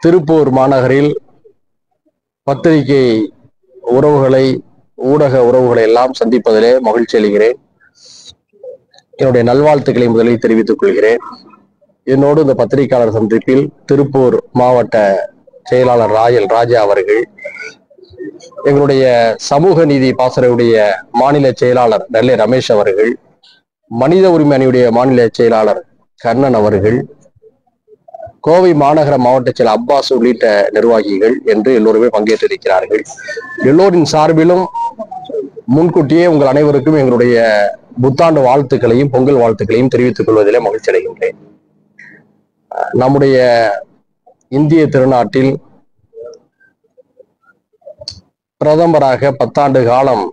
திருப்பூர் மாநகரில் பத்திரிகை உறவுகளை, ஊடக உறவுகளை எல்லாம் சந்திப்பதிலே மகிழ்ச்சி அடைகிறேன். என்னுடைய நல்வாழ்த்துக்களை முதலில் தெரிவித்துக் கொள்கிறேன். என்னோடு இந்த பத்திரிகையாளர் சந்திப்பில் திருப்பூர் மாவட்ட செயலாளர் ராஜா அவர்கள், எங்களுடைய சமூக நீதி பாசறையுடைய மாநில செயலாளர் நெல்லை ரமேஷ் அவர்கள், மனித உரிமை அணியுடைய மாநில செயலாளர் கண்ணன் அவர்கள், கோவை மாநகர மாவட்ட செயலர் அப்பாஸ் உள்ளிட்ட நிர்வாகிகள் என்று எல்லோருமே பங்கேற்றிருக்கிறார்கள். எல்லோரின் சார்பிலும் முன்கூட்டியே உங்கள் அனைவருக்கும் எங்களுடைய புத்தாண்டு வாழ்த்துக்களையும் பொங்கல் வாழ்த்துக்களையும் தெரிவித்துக் கொள்வதிலே மகிழ்ச்சி அடைகின்றேன். நம்முடைய இந்திய திருநாட்டில் பிரதமராக 10 ஆண்டு காலம்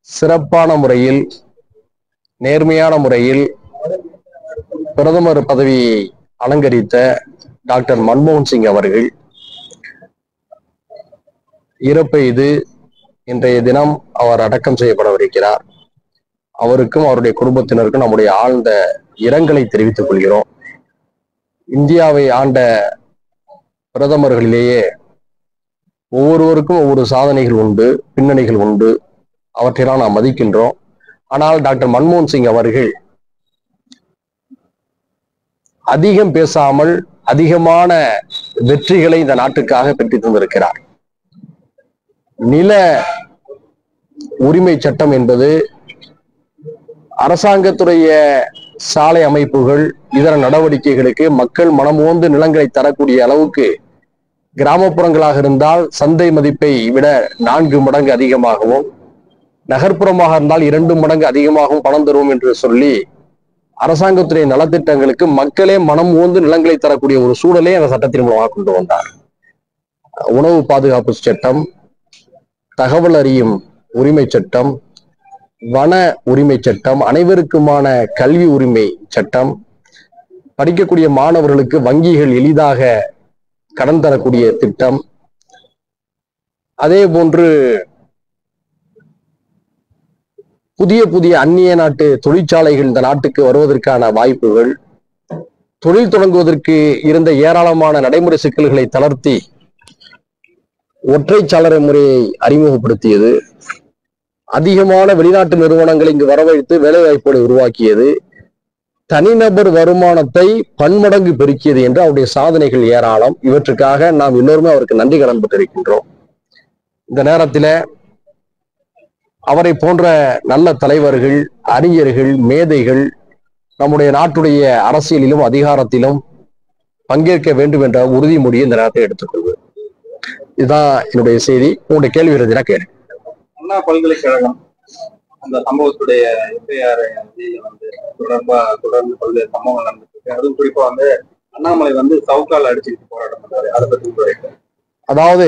சிறப்பான முறையில், நேர்மையான முறையில் பிரதமர் பதவியை அலங்கரித்த டாக்டர் மன்மோகன் சிங் அவர்கள் இறப்பு இது இன்றைய தினம் அவர் அடக்கம் செய்யப்படவிருக்கிறார். அவருக்கும் அவருடைய குடும்பத்தினருக்கும் நம்முடைய ஆழ்ந்த இரங்கலை தெரிவித்துக் கொள்கிறோம். இந்தியாவை ஆண்ட பிரதமர்களிலேயே ஒவ்வொருவருக்கும் ஒவ்வொரு சாதனைகள் உண்டு, பின்னணிகள் உண்டு, அவற்றையெல்லாம் நாம் மதிக்கின்றோம். ஆனால் டாக்டர் மன்மோகன் சிங் அவர்கள் அதிகம் பேசாமல் அதிகமான வெற்றிகளை இந்த நாட்டுக்காக பெற்று தந்திருக்கிறார். நில உரிமை சட்டம் என்பது அரசாங்கத்துடைய சாலை அமைப்புகள், இதர நடவடிக்கைகளுக்கு மக்கள் மனமோந்து நிலங்களை தரக்கூடிய அளவுக்கு, கிராமப்புறங்களாக இருந்தால் சந்தை மதிப்பை விட 4 மடங்கு அதிகமாகவும், நகர்ப்புறமாக இருந்தால் 2 மடங்கு அதிகமாகவும் பணம் தருவோம் என்று சொல்லி அரசாங்கத்துடைய நலத்திட்டங்களுக்கு மக்களே மனம் ஓந்து நிலங்களை தரக்கூடிய ஒரு சூழலை அந்த சட்டத்தின் மூலமாக கொண்டு வந்தார். உணவு பாதுகாப்பு சட்டம், தகவல் அறியும் உரிமை சட்டம், வன உரிமை சட்டம், அனைவருக்குமான கல்வி உரிமை சட்டம், படிக்கக்கூடிய மாணவர்களுக்கு வங்கிகள் எளிதாக கடன் தரக்கூடிய திட்டம், அதே போன்று புதிய புதிய அந்நிய நாட்டு தொழிற்சாலைகள் இந்த நாட்டுக்கு வருவதற்கான வாய்ப்புகள், தொழில் தொடங்குவதற்கு இருந்த ஏராளமான நடைமுறை சிக்கல்களை தளர்த்தி ஒற்றைச்சாளரை முறையை அறிமுகப்படுத்தியது, அதிகமான வெளிநாட்டு நிறுவனங்களை இங்கு வரவழைத்து வேலை வாய்ப்புகளை உருவாக்கியது, தனிநபர் வருமானத்தை பன்மடங்கு பெருக்கியது என்று அவருடைய சாதனைகள் ஏராளம். இவற்றுக்காக நாம் எல்லோருமே அவருக்கு நன்றி கடன் பட்டிருக்கின்றோம். இந்த நேரத்தில் அவரை போன்ற நல்ல தலைவர்கள், அறிஞர்கள், மேதைகள் நம்முடைய நாட்டுடைய அரசியலிலும் அதிகாரத்திலும் பங்கேற்க வேண்டும் என்ற உறுதிமொழியை இந்த நேரத்தை எடுத்துக்கொள்வேன். இதுதான் என்னுடைய செய்தி. உங்களுடைய கேள்வி இருந்ததுன்னா கேள்வி. அண்ணா பல்கலைக்கழகம் அந்த சம்பவத்துடைய FIR தொடர்ந்து பல்வேறு சம்பவங்கள் நடந்துருக்கு. அதுவும் குறிப்பா அண்ணாமலை சவுக்கால் அடிச்சுட்டு போராட்டம் பண்றாரு. அதை பத்தி அதாவது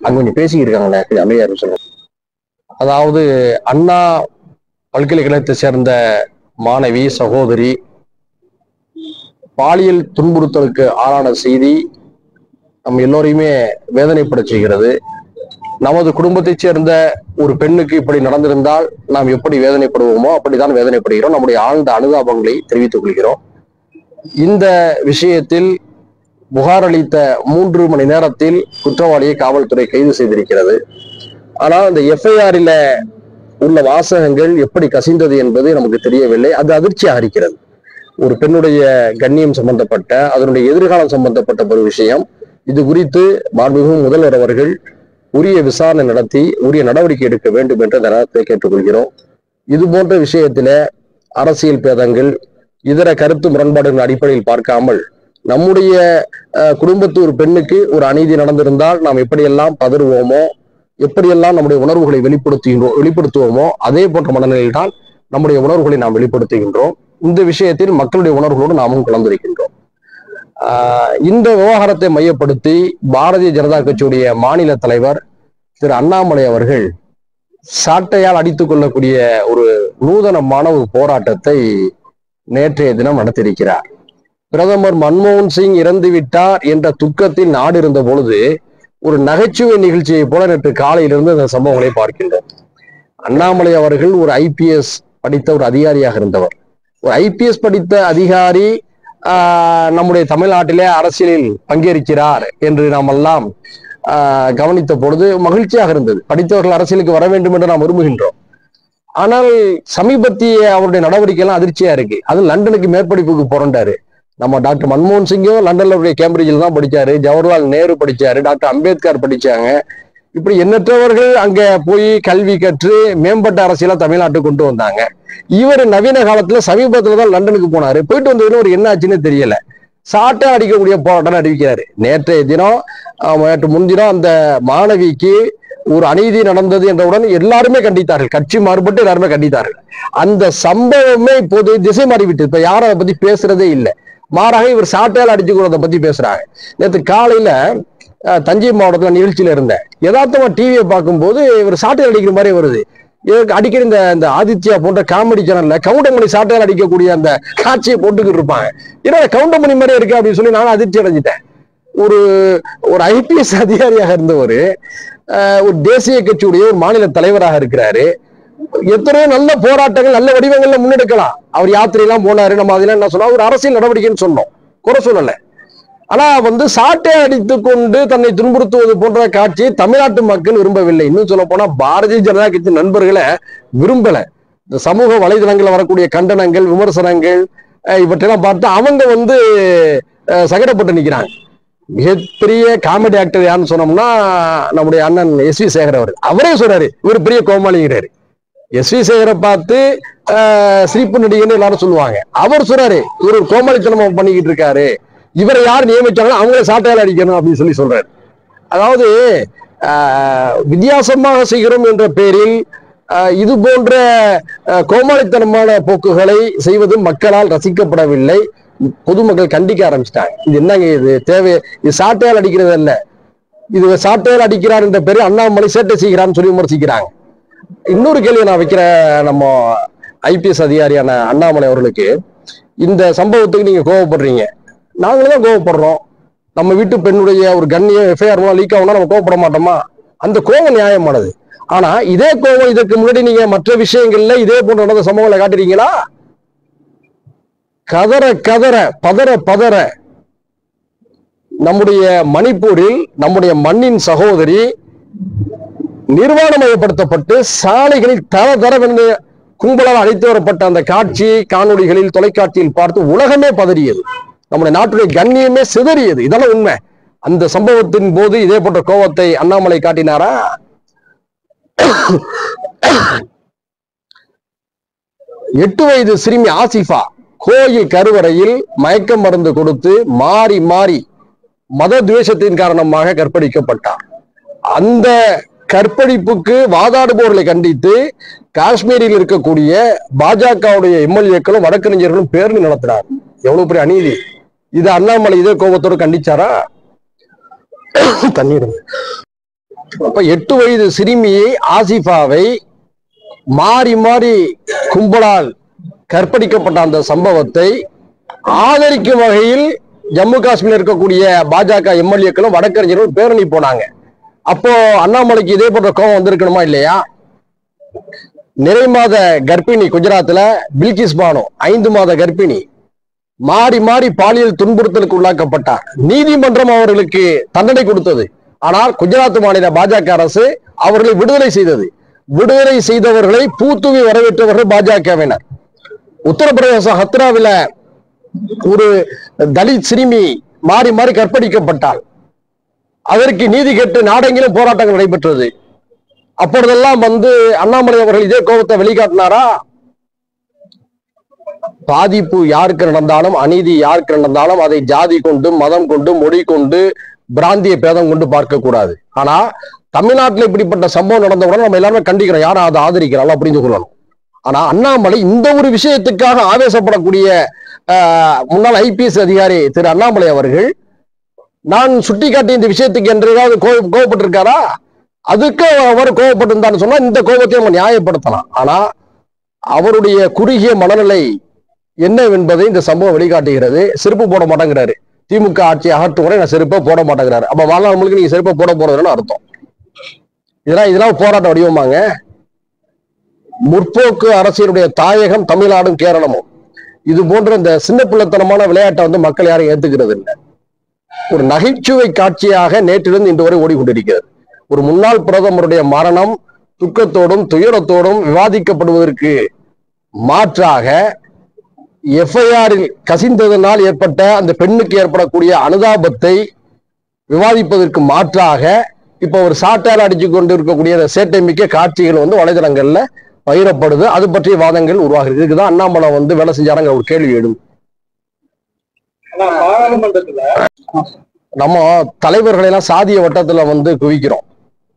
அங்க கொஞ்சம் பேசிக்கிருக்காங்களே, அமைதியா சொல்லுங்க. அதாவது அண்ணா பல்கலைக்கழகத்தை சேர்ந்த மாணவி சகோதரி பாலியல் துன்புறுத்தலுக்கு ஆளான செய்தி நம் எல்லோரையுமே வேதனைப்பட செய்கிறது. நமது குடும்பத்தைச் சேர்ந்த ஒரு பெண்ணுக்கு இப்படி நடந்திருந்தால் நாம் எப்படி வேதனைப்படுவோமோ அப்படித்தான் வேதனைப்படுகிறோம். நம்முடைய ஆழ்ந்த அனுதாபங்களை தெரிவித்துக் கொள்கிறோம். இந்த விஷயத்தில் புகார் அளித்த 3 மணி நேரத்தில் குற்றவாளியை காவல்துறை கைது செய்திருக்கிறது. ஆனால் அந்த FIR-ல உள்ள வாசகங்கள் எப்படி கசிந்தது என்பது நமக்கு தெரியவில்லை. அது அதிர்ச்சியாக இருக்கிறது. ஒரு பெண்ணுடைய கண்ணியம் சம்பந்தப்பட்ட, அதனுடைய எதிர்காலம் சம்பந்தப்பட்ட ஒரு விஷயம். இது குறித்து மாண்புமிகு முதல்வர் அவர்கள் உரிய விசாரணை நடத்தி உரிய நடவடிக்கை எடுக்க வேண்டும் என்று அந்த நேரத்தை கேட்டுக்கொள்கிறோம். இது போன்ற விஷயத்தில அரசியல் பேதங்கள், இதர கருத்து முரண்பாடுகளின் அடிப்படையில் பார்க்காமல், நம்முடைய குடும்பத்து ஒரு பெண்ணுக்கு ஒரு அநீதி நடந்திருந்தால் நாம் எப்படியெல்லாம் பதறுவோமோ, எப்படியெல்லாம் நம்முடைய உணர்வுகளை வெளிப்படுத்துவோமோ அதே போன்ற மனநிலையில் தான் நம்முடைய உணர்வுகளை நாம் வெளிப்படுத்துகின்றோம். இந்த விஷயத்தில் மக்களுடைய உணர்வுகளோடு நாமும் கலந்திருக்கின்றோம். இந்த விவகாரத்தை மையப்படுத்தி பாரதிய ஜனதா கட்சியுடைய மாநில தலைவர் திரு அண்ணாமலை அவர்கள் சாட்டையால் அடித்துக் கொள்ளக்கூடிய ஒரு நூதனமான ஒரு போராட்டத்தை நேற்றைய தினம் நடத்தியிருக்கிறார். பிரதமர் மன்மோகன் சிங் இறந்து விட்டார் என்ற துக்கத்தில் நாடு இருந்த பொழுது ஒரு நகைச்சுவை நிகழ்ச்சியை போல நேற்று காலையிலிருந்து அந்த சம்பவங்களை பார்க்கின்றோம். அண்ணாமலை அவர்கள் ஒரு IPS படித்த ஒரு அதிகாரியாக இருந்தவர். ஒரு IPS படித்த அதிகாரி நம்முடைய தமிழ்நாட்டிலே அரசியலில் பங்கேற்கிறார் என்று நாம் எல்லாம் கவனித்த பொழுது மகிழ்ச்சியாக இருந்தது. படித்தவர்கள் அரசியலுக்கு வர வேண்டும் என்று நாம் விரும்புகின்றோம். ஆனால் சமீபத்திய அவருடைய நடவடிக்கை எல்லாம் அதிர்ச்சியா இருக்கு. அது லண்டனுக்கு மேற்படிப்புக்கு புரண்டாரு. நம்ம டாக்டர் மன்மோகன் சிங்கும் லண்டன்ல கேம்பிரிட்ஜில் தான் படிச்சாரு, ஜவஹர்லால் நேரு படிச்சாரு, டாக்டர் அம்பேத்கர் படிச்சாங்க. இப்படி எண்ணற்றவர்கள் அங்க போய் கல்வி கற்று மேம்பட்ட அரசியலா தமிழ்நாட்டுக்கு கொண்டு வந்தாங்க. இவர் நவீன காலத்துல சமீபத்துல தான் லண்டனுக்கு போனாரு. போயிட்டு வந்ததுன்னு ஒரு என்ன ஆச்சுன்னு தெரியல. சாட்டை அடிக்கக்கூடிய போராட்டம் அறிவிக்கிறாரு. நேற்று முன்தினம் அந்த மாணவிக்கு ஒரு அநீதி நடந்தது என்றவுடன் எல்லாருமே கண்டித்தார்கள், கட்சி மாறுபட்டு எல்லாருமே கண்டித்தார்கள். அந்த சம்பவமே இப்போது திசை மாறிவிட்டு இப்ப யாரும் அதை பத்தி பேசுறதே இல்லை. மாறாக இவர் சாட்டையால் அடிச்சுக்கிறத பத்தி பேசுறாங்க. நேற்று காலையில தஞ்சை மாவட்டத்துல நிகழ்ச்சியில இருந்தேன். யதார்த்தமா டிவியை பார்க்கும்போது இவர் சாட்டையால் அடிக்கிற மாதிரி வருது. அடிக்கடி இந்த ஆதித்யா போன்ற காமெடி சேனல்ல கவுண்டமணி சாட்டையால் அடிக்கக்கூடிய அந்த காட்சியை போட்டுக்கிட்டு இருப்பாங்க. ஏன்னா கவுண்டமணி மாதிரி இருக்கு அப்படின்னு சொல்லி நானும் அதிர்ச்சி அடைஞ்சிட்டேன். ஒரு ஐபிஎஸ் அதிகாரியாக இருந்தவர் ஒரு தேசிய கட்சியுடைய ஒரு மாநில தலைவராக இருக்கிறாரு. எத்தனையோ நல்ல போராட்டங்கள் நல்ல வடிவங்கள்ல முன்னெடுக்கலாம். அவர் யாத்திரையெல்லாம் போனாரு. நம்ம அதெல்லாம் என்ன சொன்னோம், ஒரு அரசியல் நடவடிக்கைன்னு சொன்னோம், குறை சொல்லல. ஆனா சாட்டை அடித்து கொண்டு தன்னை துன்புறுத்துவது போன்ற காட்சியை தமிழ்நாட்டு மக்கள் விரும்பவில்லை. இன்னும் சொல்ல போனா பாரதிய ஜனதா கட்சி நண்பர்களை விரும்பல. இந்த சமூக வலைதளங்களில் வரக்கூடிய கண்டனங்கள், விமர்சனங்கள் இவற்றெல்லாம் பார்த்து அவங்க சங்கடப்பட்டு நிற்கிறாங்க. மிகப்பெரிய காமெடி ஆக்டர் யாருன்னு சொன்னோம்னா நம்முடைய அண்ணன் எஸ் வி சேகர் அவரே சொல்றாரு இவர் பெரிய கோமாளிங்கிறாரு. எஸ் வி சேகரை பார்த்து சிரிப்பு நடிகன்னு எல்லாரும் சொல்லுவாங்க. அவர் சொல்றாரு இவர் ஒரு கோமாளித்தனம் பண்ணிக்கிட்டு இருக்காரு, இவரை யார் நியமிச்சாங்களோ அவங்கள சாட்டையால் அடிக்கணும் அப்படின்னு சொல்றாரு. அதாவது வித்தியாசமாக செய்கிறோம் என்ற பேரில் இது போன்ற கோமாளித்தனமான போக்குகளை செய்வது மக்களால் ரசிக்கப்படவில்லை. பொதுமக்கள் கண்டிக்க ஆரம்பிச்சிட்டாங்க. இது என்னங்க, இது தேவை, இது சாட்டையால் அடிக்கிறது அல்ல, இது சாட்டையால் அடிக்கிறார் என்ற பேரு அண்ணாமலை சேட்டை செய்கிறான்னு சொல்லி விமர்சிக்கிறாங்க. இன்னொரு கேள்வி நான் வைக்கிற நம்ம ஐபிஎஸ் அதிகாரியான அண்ணாமலை அவர்களுக்கு, இந்த சம்பவத்துக்கு நீங்க கோவப்படுறீங்க, நாங்களும் தான் கோவப்படுறோம். நம்ம வீட்டு பெண்ணுடைய ஒரு கண்ணியம் எஃப்ஐஆர் லீக் ஆகும்னா நம்ம கோவப்பட மாட்டோமா? அந்த கோவம் நியாயமானது. ஆனா இதே கோவம் இதற்கு முன்னாடி நீங்க மற்ற விஷயங்கள்ல இதே போன்ற நடந்த சம்பவங்களை காட்டுறீங்களா? கதற கதற பதற பதற நம்முடைய மணிப்பூரில் நம்முடைய மண்ணின் சகோதரி நிர்வாணமயப்படுத்தப்பட்டு சாலைகளில் தர தரவென்று கும்பலால் அழைத்து வரப்பட்ட அந்த காட்சி காணொலிகளில் தொலைக்காட்சியில் பார்த்து உலகமே பதறியது. நம்முடைய நாட்டுடைய கண்ணியமே சிதறியது. இதெல்லாம் உண்மை. அந்த சம்பவத்தின் போது இதே போன்ற கோபத்தை அண்ணாமலை காட்டினாரா? 8 வயது சிறுமி ஆசிஃபா கோயில் கருவறையில் மயக்க மருந்து கொடுத்து மாறி மாறி மத துவேஷத்தின் காரணமாக கற்பழிக்கப்பட்டார். அந்த கற்பழிப்புக்கு வாதாடுபவர்களை கண்டித்து காஷ்மீரில் இருக்கக்கூடிய பாஜகவுடைய எம்எல்ஏக்களும் வழக்கறிஞர்களும் பேரணி நடத்தினார். எவ்வளவு பெரிய அநீதி! இது அண்ணாமலை இதே கோபத்தோடு கண்டிச்சாரா? தண்ணீர். அப்ப 8 வயது சிறுமியை ஆசிஃபாவை மாறி மாறி கும்பலால் கற்பழிக்கப்பட்ட அந்த சம்பவத்தை ஆதரிக்கும் வகையில் ஜம்மு காஷ்மீர் இருக்கக்கூடிய பாஜக எம்எல்ஏக்களும் வழக்கறிஞர்களும் பேரணி போனாங்க. அப்போ அண்ணாமலைக்கு இதே போன்ற கோபம் வந்திருக்கணுமா இல்லையா? நிறை மாத கர்ப்பிணி குஜராத்ல பில்கிஸ் பானு 5 மாத கர்ப்பிணி மாறி மாறி பாலியல் துன்புறுத்தலுக்கு உள்ளாக்கப்பட்டார். நீதிமன்றம் அவர்களுக்கு தண்டனை கொடுத்தது. ஆனால் குஜராத் மாநில பாஜக அரசு அவர்களை விடுதலை செய்தது. விடுதலை செய்தவர்களை பூத்துவி வரவேற்றவர்கள் பாஜகவினர். உத்தரப்பிரதேசம் ஹத்ராவில் ஒரு தலித் சிறுமி மாறி மாறி கற்பழிக்கப்பட்டால் அதற்கு நீதி கேட்டு நாடெங்கிலும் போராட்டங்கள் நடைபெற்றது. அப்பொழுதெல்லாம் அண்ணாமலை அவர்கள் இதே கோபத்தை வெளிக்காட்டினாரா? பாதிப்பு யாருக்கு நடந்தாலும், அநீதி யாருக்கு நடந்தாலும் அதை ஜாதி கொண்டு, மதம் கொண்டு, மொழி கொண்டு, பிராந்திய பேதம் கொண்டு பார்க்க கூடாது. ஆனா தமிழ்நாட்டில் இப்படிப்பட்ட சம்பவம் நடந்தவுடன் நம்ம எல்லாருமே கண்டிக்கிறோம், யாரும் அதை ஆதரிக்கிறாள் அப்படின்னு சொல்லணும். ஆனா அண்ணாமலை இந்த ஒரு விஷயத்துக்காக ஆவேசப்படக்கூடிய முன்னாள் ஐபிஎஸ் அதிகாரி திரு அண்ணாமலை அவர்கள் நான் சுட்டிக்காட்டி இந்த விஷயத்துக்கு என்று ஏதாவது கோபப்பட்டிருக்காரா? அதுக்கு அவர் கோபப்பட்டிருந்தான்னு சொன்னா இந்த கோபத்தை நம்ம நியாயப்படுத்தலாம். ஆனா அவருடைய குறுகிய மனநிலை என்னவென்பதை இந்த சம்பவம் வெளிக்காட்டுகிறது. செருப்பு போட மாட்டேங்கிறாரு. திமுக ஆட்சி அகற்றும் வரை நான் செருப்பை போட மாட்டேங்கிறாரு. அப்ப வாழ்நாள் முழுக்க நீங்க செருப்பை போட போறதுன்னு அர்த்தம். இதெல்லாம் போராட்ட வடிவமாங்க. முற்போக்கு அரசியலுடைய தாயகம் தமிழ்நாடும் கேரளமும். இது போன்ற இந்த சின்ன பிள்ளைத்தனமான விளையாட்டை வந்து மக்கள் யாரும் ஏத்துக்கிறது இல்லை. ஒரு நகைச்சுவை காட்சியாக நேற்றிலிருந்து இன்று வரை ஓடிக்கொண்டிருக்கிறது. ஒரு முன்னாள் பிரதமருடைய மரணம் துக்கத்தோடும் துயரத்தோடும் விவாதிக்கப்படுவதற்கு மாற்றாக எஃப்ஐஆரில் கசிந்ததனால் ஏற்பட்ட அந்த பெண்ணுக்கு ஏற்படக்கூடிய அனுதாபத்தை விவாதிப்பதற்கு மாற்றாக இப்ப ஒரு சாட்டால் அடிச்சு கொண்டு இருக்கக்கூடிய சேட்டை மிக்க காட்சிகள் வந்து வலைதளங்கள்ல பகிரப்படுது. அது பற்றிய வாதங்கள் உருவாகிறது. இதுக்குதான் அண்ணாமலை வந்து வேலை செஞ்சாருங்க ஒரு கேள்வி எழும். நம்ம தலைவர்களை எல்லாம் சாதிய வட்டத்துல வந்து குவிக்கிறோம்.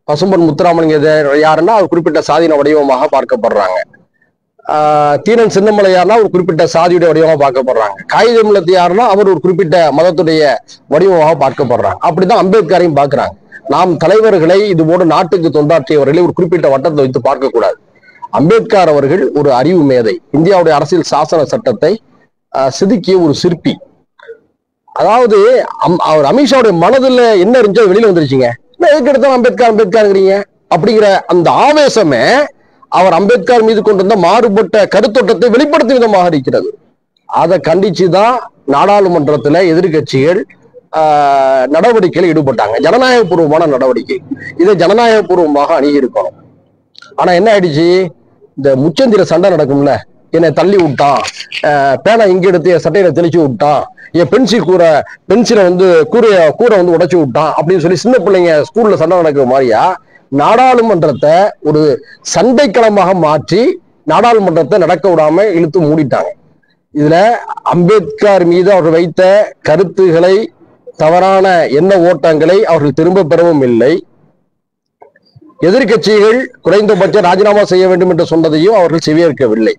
பசும்பொன் முத்துராமலிங்க யாருன்னா அவர் குறிப்பிட்ட சாதியின வடிவமாக பார்க்கப்படுறாங்க. தீரன் சின்னமலை யாருன்னா ஒரு குறிப்பிட்ட சாதியுடைய வடிவமாக பார்க்கப்படுறாங்க. காகிதமில்லத்து யாருன்னா அவர் ஒரு குறிப்பிட்ட மதத்துடைய வடிவமாக பார்க்கப்படுறாங்க. அப்படிதான் அம்பேத்கரையும் பார்க்கிறாங்க. நாம் தலைவர்களை இது போல நாட்டுக்கு தொண்டாற்றியவர்களை ஒரு குறிப்பிட்ட வட்டத்தை வைத்து பார்க்க கூடாது. அம்பேத்கர் அவர்கள் ஒரு அறிவு மேதை, இந்தியாவுடைய அரசியல் சாசன சட்டத்தை செதுக்கிய ஒரு சிற்பி. அதாவது அவர் அமித்ஷாவுடைய மனதுல என்ன இருந்துச்சோ வெளியில வந்துருச்சுங்க. எதுக்கு எடுத்தாலும் அம்பேத்கர் அம்பேத்கர்ங்கிறீங்க அப்படிங்கிற அந்த ஆவேசமே அவர் அம்பேத்கர் மீது கொண்டிருந்த மாறுபட்ட கருத்தோட்டத்தை வெளிப்படுத்தும் விதமாக இருக்கிறது. அதை கண்டிச்சுதான் நாடாளுமன்றத்துல எதிர்கட்சிகள் நடவடிக்கையில் ஈடுபட்டாங்க. ஜனநாயகபூர்வமான நடவடிக்கை. இதை ஜனநாயகபூர்வமாக அணுகியிருக்கணும். ஆனா என்ன ஆயிடுச்சு, இந்த முச்சந்திர சண்டை நடக்கும்ல, என்னை தள்ளி விட்டான், பேனை இங்க எடுத்து என் சட்டையில தெளிச்சு விட்டான், என் பென்சிலை வந்து கூரை வந்து உடைச்சு விட்டான் அப்படின்னு சொல்லி சின்ன பிள்ளைங்க ஸ்கூல்ல சண்டை நடக்கிற மாதிரியா நாடாளுமன்றத்தை ஒரு சண்டைக்களமாக மாற்றி நாடாளுமன்றத்தை நடக்க விடாம இழுத்து மூடிட்டாங்க. இதுல அம்பேத்கர் மீது அவர்கள் வைத்த கருத்துக்களை, தவறான எண்ண ஓட்டங்களை அவர்கள் திரும்ப பெறவும் இல்லை. எதிர்கட்சிகள் குறைந்தபட்சம் ராஜினாமா செய்ய வேண்டும் என்று சொன்னதையும் அவர்கள் செவியேற்கவில்லை.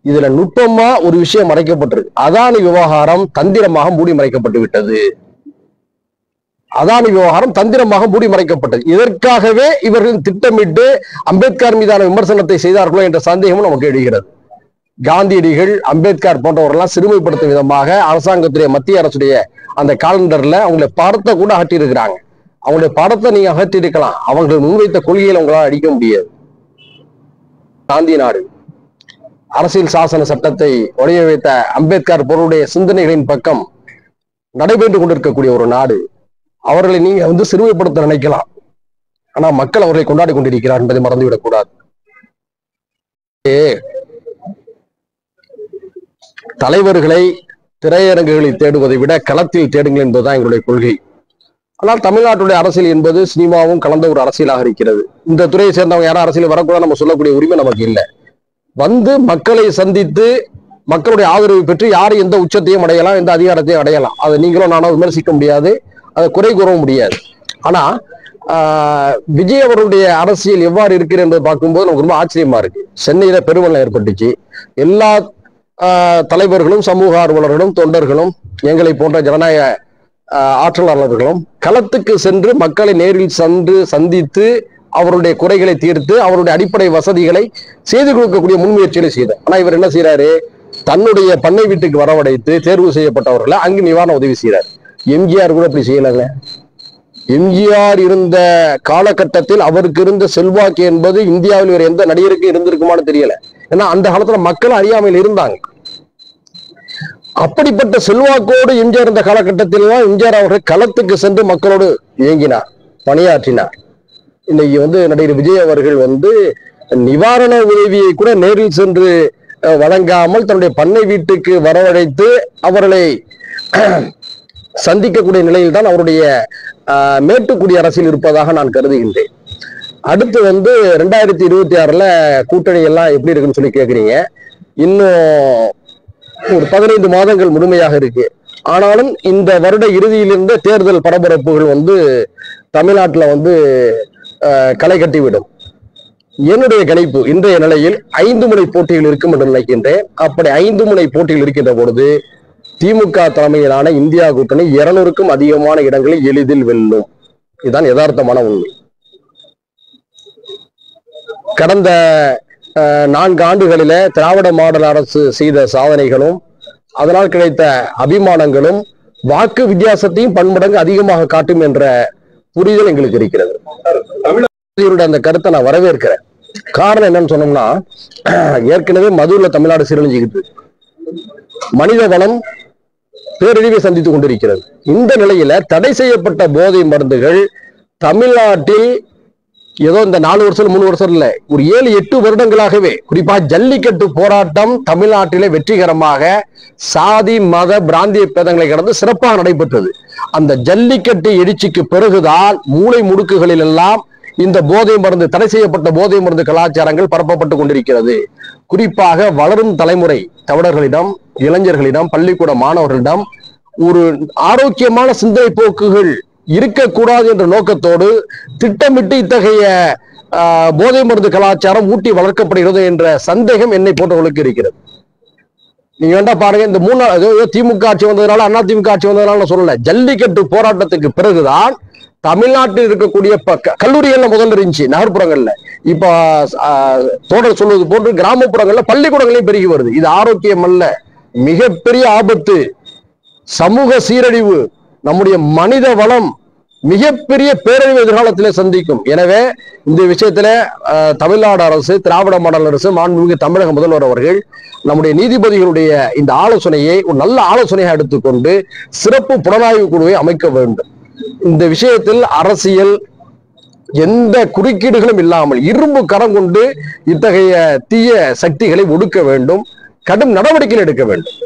இதுல நுட்பமா ஒரு விஷயம் மறைக்கப்பட்டிருக்கு. அதானி விவகாரம் தந்திரமாக மூடி மறைக்கப்பட்டு விட்டது. அதானி விவகாரம் தந்திரமாக மூடி மறைக்கப்பட்டது. இதற்காகவே இவர்கள் திட்டமிட்டு அம்பேத்கர் மீதான விமர்சனத்தை செய்தார்களோ என்ற சந்தேகமும் நமக்கு எழுகிறது. காந்தியடிகள், அம்பேத்கர் போன்றவர்கள்லாம் சிறுமைப்படுத்தும் விதமாக அரசாங்கத்துடைய மத்திய அரசுடைய அந்த காலண்டர்ல அவங்களுடைய படத்தை கூட அகற்றி இருக்கிறாங்க. அவங்களுடைய படத்தை நீங்க அகற்றி இருக்கலாம், அவர்கள் முன்வைத்த கொள்கைகளை உங்களால் அடிக்க முடியாது. காந்தி நாடு அரசியல் சாசன சட்டத்தை உடைய வைத்த அம்பேத்கர் பொருளுடைய சிந்தனைகளின் பக்கம் நடைபெற்று கொண்டிருக்கக்கூடிய ஒரு நாடு. அவர்களை நீங்க வந்து சிறுமைப்படுத்த நினைக்கலாம், ஆனா மக்கள் அவர்களை கொண்டாடி கொண்டிருக்கிறார் என்பதை மறந்துவிடக் கூடாது. தலைவர்களை திரையரங்குகளில் தேடுவதை விட களத்தில் தேடுங்கள் என்பதுதான் எங்களுடைய கொள்கை. ஆனால் தமிழ்நாட்டுடைய அரசியல் என்பது சினிமாவும் கலந்த ஒரு அரசியலாக இருக்கிறது. இந்த துறையை சேர்ந்தவங்க யாரும் அரசியல் வரக்கூடாது நம்ம சொல்லக்கூடிய உரிமை நமக்கு இல்லை. வந்து மக்களை சந்தித்து மக்களுடைய ஆதரவு பெற்று யாரு எந்த உச்சத்தையும் அடையலாம், எந்த அதிகாரத்தையும் அடையலாம். அதை நீங்களும் நானும் விமர்சிக்க முடியாது, அதை குறை கூறவும் முடியாது. ஆனா விஜய் அவருடைய அரசியல் எவ்வாறு இருக்கிறது என்பதை பார்க்கும்போது நமக்கு ரொம்ப ஆச்சரியமா இருக்கு. சென்னையில பெருவெள்ளம் ஏற்பட்டுச்சு. எல்லா தலைவர்களும், சமூக ஆர்வலர்களும், தொண்டர்களும், எங்களை போன்ற ஜனநாயக ஆற்றலாளர்களும் களத்துக்கு சென்று மக்களை நேரில் சென்று சந்தித்து அவருடைய குறைகளை தீர்த்து அவருடைய அடிப்படை வசதிகளை செய்து கொடுக்கக்கூடிய முன்முயற்சிகளை செய்தார். ஆனா இவர் என்ன செய்யறாரு, தன்னுடைய பண்ணை வீட்டுக்கு வரவழைத்து தேர்வு செய்யப்பட்டவர்களை அங்கு நிவாரண உதவி செய்யறார். எம்ஜிஆர் கூட அப்படி செய்யலங்க. எம்ஜிஆர் இருந்த காலகட்டத்தில் அவருக்கு இருந்த செல்வாக்கு என்பது இந்தியாவில் வேற எந்த நடிகருக்கு இருந்திருக்குமான்னு தெரியல. ஏன்னா அந்த காலத்துல மக்கள் அறியாமையில் இருந்தாங்க. அப்படிப்பட்ட செல்வாக்கோடு எம்ஜிஆர் இருந்த காலகட்டத்தில் தான் எம்ஜிஆர் அவர்கள் களத்துக்கு சென்று மக்களோடு இயங்கினார், பணியாற்றினார். இன்னைக்கு வந்து நடிகர் விஜய் அவர்கள் வந்து நிவாரண உதவியை கூட நேரில் சென்று வழங்காமல் தன்னுடைய பண்ணை வீட்டுக்கு வரவழைத்து அவர்களை சந்திக்கக்கூடிய நிலையில் தான் அவருடைய மேட்டுக்குடி அரசியல் இருப்பதாக நான் கருதுகின்றேன். அடுத்து வந்து 2026 கூட்டணி எல்லாம் எப்படி இருக்குன்னு சொல்லி கேட்குறீங்க. இன்னும் ஒரு 15 மாதங்கள் முழுமையாக இருக்கு. ஆனாலும் இந்த வருட இறுதியிலிருந்து தேர்தல் பரபரப்புகள் வந்து தமிழ்நாட்டில் வந்து களை கட்டிவிடும். என்னுடைய கணிப்பு இன்றைய நிலையில் 5 முனை போட்டிகள் இருக்கும் என்று நினைக்கின்றேன். அப்படி 5 முனை போட்டிகள் இருக்கின்ற பொழுது திமுக தலைமையிலான இந்தியா கூட்டணி 200க்கும் அதிகமான இடங்களில் எளிதில் வெல்லும். இதுதான் யதார்த்தமான உண்மை. கடந்த 4 ஆண்டுகளில திராவிட மாடல் அரசு செய்த சாதனைகளும் அதனால் கிடைத்த அபிமானங்களும் வாக்கு வித்தியாசத்தையும் பன்மடங்கு அதிகமாக காட்டும் என்ற புரிதல் எங்களுக்கு இருக்கிறது. தமிழக அந்த கருத்தை நான் வரவேற்கிறேன். காரணம் என்னன்னு சொன்னோம்னா, ஏற்கனவே மதுரில் தமிழ்நாடு சீரழிஞ்சுக்கிட்டு, மனித வளம் பேரழிவை சந்தித்துக் கொண்டிருக்கிறது. இந்த நிலையில தடை செய்யப்பட்ட போதை மருந்துகள் தமிழ்நாட்டில் ஏதோ இந்த 4 வருஷம் 3 வருஷம் இல்ல, ஒரு 7-8 வருடங்களாகவே, குறிப்பா ஜல்லிக்கட்டு போராட்டம் தமிழ்நாட்டிலே வெற்றிகரமாக சாதி மத பிராந்திய பேதங்களை கடந்து சிறப்பாக நடைபெற்றது. அந்த ஜல்லிக்கட்டு எழுச்சிக்கு பிறகுதான் மூளை முடுக்குகளில் எல்லாம் இந்த போதை மருந்து, தடை செய்யப்பட்ட போதை மருந்து கலாச்சாரங்கள் பரப்பப்பட்டு கொண்டிருக்கிறது. குறிப்பாக வளரும் தலைமுறை தமிழர்களிடம், இளைஞர்களிடம், பள்ளிக்கூட மாணவர்களிடம் ஒரு ஆரோக்கியமான சிந்தனை போக்குகள் இருக்கக்கூடாது என்ற நோக்கத்தோடு திட்டமிட்டு இத்தகைய போதை மருந்து கலாச்சாரம் ஊட்டி வளர்க்கப்படுகிறது என்ற சந்தேகம் என்னை போன்றவர்களுக்கு இருக்கிறது. நீங்க வேண்டா பாருங்க, இந்த 3 திமுக ஆட்சி வந்ததுனால, அண்ணா திமுக ஆட்சி வந்ததுனால சொல்லல, ஜல்லிக்கட்டு போராட்டத்துக்கு பிறகுதான் தமிழ்நாட்டில் இருக்கக்கூடிய கல்லூரிகள்ல முதல்ல இருந்துச்சு, நகர்ப்புறங்கள்ல. இப்ப தோழர் சொல்வது போன்று கிராமப்புறங்கள்ல பள்ளிக்கூடங்களையும் பெருகி வருது. இது ஆரோக்கியம் அல்ல, மிகப்பெரிய ஆபத்து, சமூக சீரழிவு, நம்முடைய மனித வளம் மிகப்பெரிய பேரழிவு எதிர்காலத்திலே சந்திக்கும். எனவே இந்த விஷயத்துல தமிழ்நாடு அரசு, திராவிட மாடல் அரசு, மாண்புமிகு தமிழக முதல்வர் அவர்கள் நம்முடைய நீதிபதிகளுடைய இந்த ஆலோசனையை ஒரு நல்ல ஆலோசனையாக எடுத்துக்கொண்டு சிறப்பு புலனாய்வு குழுவை அமைக்க வேண்டும். இந்த விஷயத்தில் அரசியல் எந்த குறுக்கீடுகளும் இல்லாமல் இரும்பு கரம் கொண்டு இத்தகைய தீய சக்திகளை ஒடுக்க வேண்டும், கடும் நடவடிக்கைகள் எடுக்க வேண்டும்.